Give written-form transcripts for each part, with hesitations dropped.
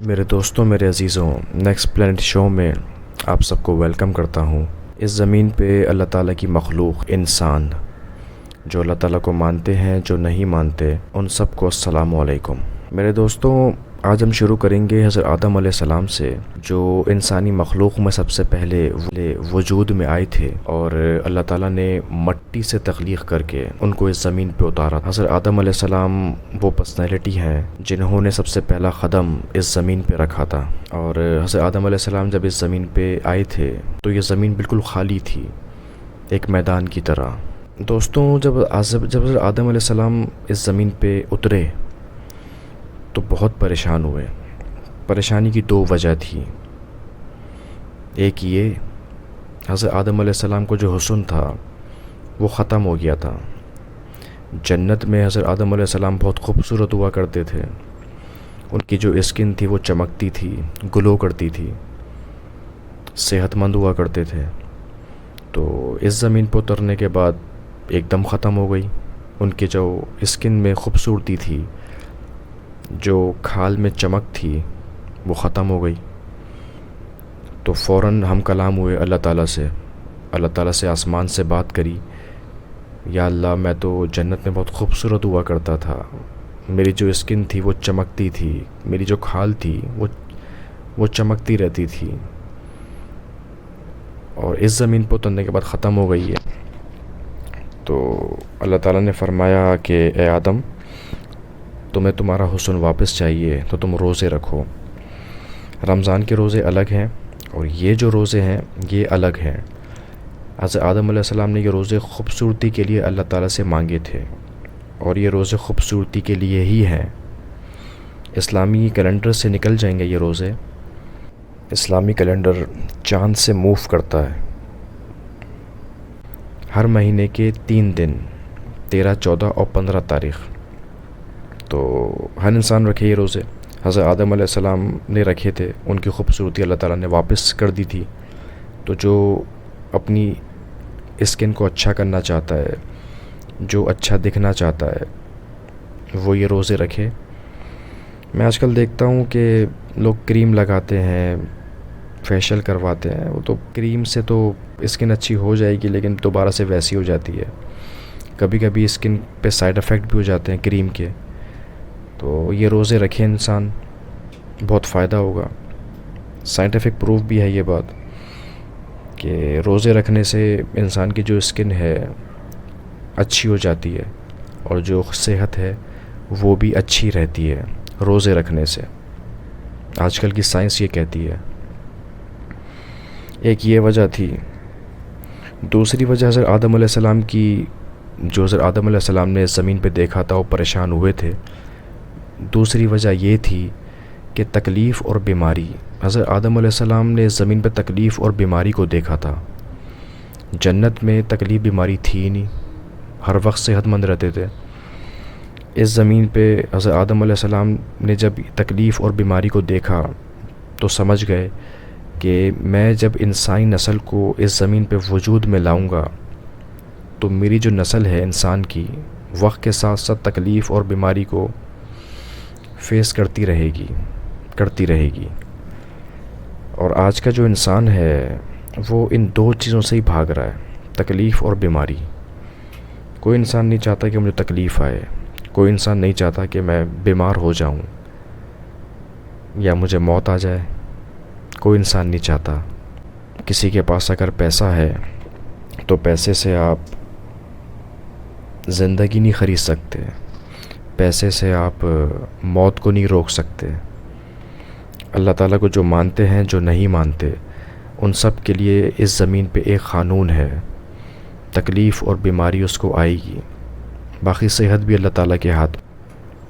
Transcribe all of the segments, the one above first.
میرے دوستوں، میرے عزیزوں، نیکسٹ پلانٹ شو میں آپ سب کو ویلکم کرتا ہوں۔ اس زمین پہ اللہ تعالیٰ کی مخلوق انسان جو اللہ تعالیٰ کو مانتے ہیں، جو نہیں مانتے، ان سب کو السلام علیکم۔ میرے دوستوں، آج ہم شروع کریں گے حضرت آدم علیہ السلام سے، جو انسانی مخلوق میں سب سے پہلے وجود میں آئے تھے اور اللہ تعالیٰ نے مٹی سے تخلیق کر کے ان کو اس زمین پہ اتارا۔ حضرت آدم علیہ السلام وہ پرسنالٹی ہیں جنہوں نے سب سے پہلا قدم اس زمین پہ رکھا تھا، اور حضرت آدم علیہ السلام جب اس زمین پہ آئے تھے تو یہ زمین بالکل خالی تھی، ایک میدان کی طرح۔ دوستوں، جب حضرت آدم علیہ السلام اس زمین پہ اترے تو بہت پریشان ہوئے۔ پریشانی کی دو وجہ تھی۔ ایک یہ، حضرت آدم علیہ السلام کو جو حسن تھا وہ ختم ہو گیا تھا۔ جنت میں حضرت آدم علیہ السلام بہت خوبصورت ہوا کرتے تھے، ان کی جو اسکن تھی وہ چمکتی تھی، گلو کرتی تھی، صحت مند ہوا کرتے تھے۔ تو اس زمین پر اترنے کے بعد ایک دم ختم ہو گئی۔ ان کی جو اسکن میں خوبصورتی تھی، جو کھال میں چمک تھی، وہ ختم ہو گئی۔ تو فوراً ہم کلام ہوئے اللہ تعالیٰ سے آسمان سے بات کری، یا اللہ، میں تو جنت میں بہت خوبصورت ہوا کرتا تھا، میری جو اسکن تھی وہ چمکتی تھی، میری جو کھال تھی وہ چمکتی رہتی تھی، اور اس زمین پر اترنے کے بعد ختم ہو گئی ہے۔ تو اللہ تعالیٰ نے فرمایا کہ اے آدم، تمہیں تمہارا حسن واپس چاہیے تو تم روزے رکھو۔ رمضان کے روزے الگ ہیں اور یہ جو روزے ہیں یہ الگ ہیں۔ حضرت آدم علیہ السلام نے یہ روزے خوبصورتی کے لیے اللہ تعالیٰ سے مانگے تھے، اور یہ روزے خوبصورتی کے لیے ہی ہیں۔ اسلامی کیلنڈر سے نکل جائیں گے یہ روزے۔ اسلامی کیلنڈر چاند سے موو کرتا ہے۔ ہر مہینے کے 3 دن، 13، 14 اور 15 تاریخ، تو ہر انسان رکھے یہ روزے۔ حضرت آدم علیہ السلام نے رکھے تھے، ان کی خوبصورتی اللہ تعالیٰ نے واپس کر دی تھی۔ تو جو اپنی اسکن کو اچھا کرنا چاہتا ہے، جو اچھا دکھنا چاہتا ہے، وہ یہ روزے رکھے۔ میں آج کل دیکھتا ہوں کہ لوگ کریم لگاتے ہیں، فیشیل کرواتے ہیں، وہ تو کریم سے تو اسکن اچھی ہو جائے گی لیکن دوبارہ سے ویسی ہو جاتی ہے۔ کبھی کبھی اسکن پہ سائیڈ افیکٹ بھی ہو جاتے ہیں کریم کے۔ تو یہ روزے رکھے انسان، بہت فائدہ ہوگا۔ سائنٹیفک پروف بھی ہے یہ بات کہ روزے رکھنے سے انسان کی جو اسکن ہے اچھی ہو جاتی ہے، اور جو صحت ہے وہ بھی اچھی رہتی ہے روزے رکھنے سے۔ آج کل کی سائنس یہ کہتی ہے۔ ایک یہ وجہ تھی۔ دوسری وجہ حضرت آدم علیہ السلام کی، جو حضرت آدم علیہ السلام نے زمین پہ دیکھا تھا وہ پریشان ہوئے تھے۔ دوسری وجہ یہ تھی کہ تکلیف اور بیماری۔ حضرت آدم علیہ السلام نے زمین پہ تکلیف اور بیماری کو دیکھا تھا۔ جنت میں تکلیف بیماری تھی ہی نہیں، ہر وقت صحت مند رہتے تھے۔ اس زمین پہ حضرت آدم علیہ السلام نے جب تکلیف اور بیماری کو دیکھا تو سمجھ گئے کہ میں جب انسانی نسل کو اس زمین پہ وجود میں لاؤں گا تو میری جو نسل ہے انسان کی، وقت کے ساتھ ساتھ تکلیف اور بیماری کو فیس کرتی رہے گی۔ اور آج کا جو انسان ہے وہ ان دو چیزوں سے ہی بھاگ رہا ہے، تکلیف اور بیماری۔ کوئی انسان نہیں چاہتا کہ مجھے تکلیف آئے، کوئی انسان نہیں چاہتا کہ میں بیمار ہو جاؤں یا مجھے موت آ جائے، کوئی انسان نہیں چاہتا۔ کسی کے پاس اگر پیسہ ہے تو پیسے سے آپ زندگی نہیں خرید سکتے، پیسے سے آپ موت کو نہیں روک سکتے۔ اللہ تعالیٰ کو جو مانتے ہیں، جو نہیں مانتے، ان سب کے لیے اس زمین پہ ایک قانون ہے، تکلیف اور بیماری اس کو آئے گی، باقی صحت بھی اللہ تعالیٰ کے ہاتھ۔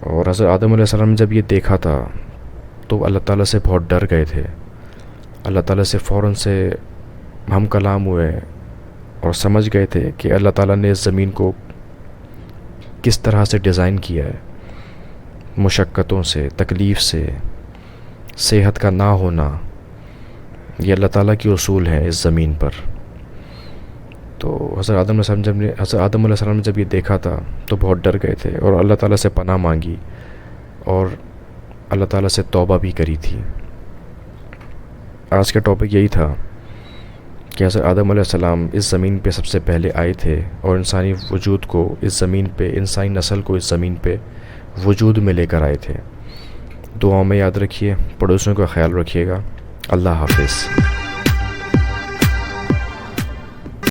اور حضرت آدم علیہ السلام نے جب یہ دیکھا تھا تو اللہ تعالیٰ سے بہت ڈر گئے تھے۔ اللہ تعالیٰ سے فوراً سے ہم کلام ہوئے اور سمجھ گئے تھے کہ اللہ تعالیٰ نے اس زمین کو کس طرح سے ڈیزائن کیا ہے، مشقتوں سے، تکلیف سے، صحت کا نہ ہونا، یہ اللہ تعالیٰ کی اصول ہے اس زمین پر۔ تو حضرت آدم علیہ السلام نے جب یہ دیکھا تھا تو بہت ڈر گئے تھے اور اللہ تعالیٰ سے پناہ مانگی، اور اللہ تعالیٰ سے توبہ بھی کری تھی۔ آج کا ٹاپک یہی تھا کہ حضرت آدم علیہ السلام اس زمین پہ سب سے پہلے آئے تھے اور انسانی وجود کو اس زمین پہ، انسانی نسل کو اس زمین پہ وجود میں لے کر آئے تھے۔ دعاؤں میں یاد رکھیے، پڑوسیوں کا خیال رکھیے گا۔ اللہ حافظ۔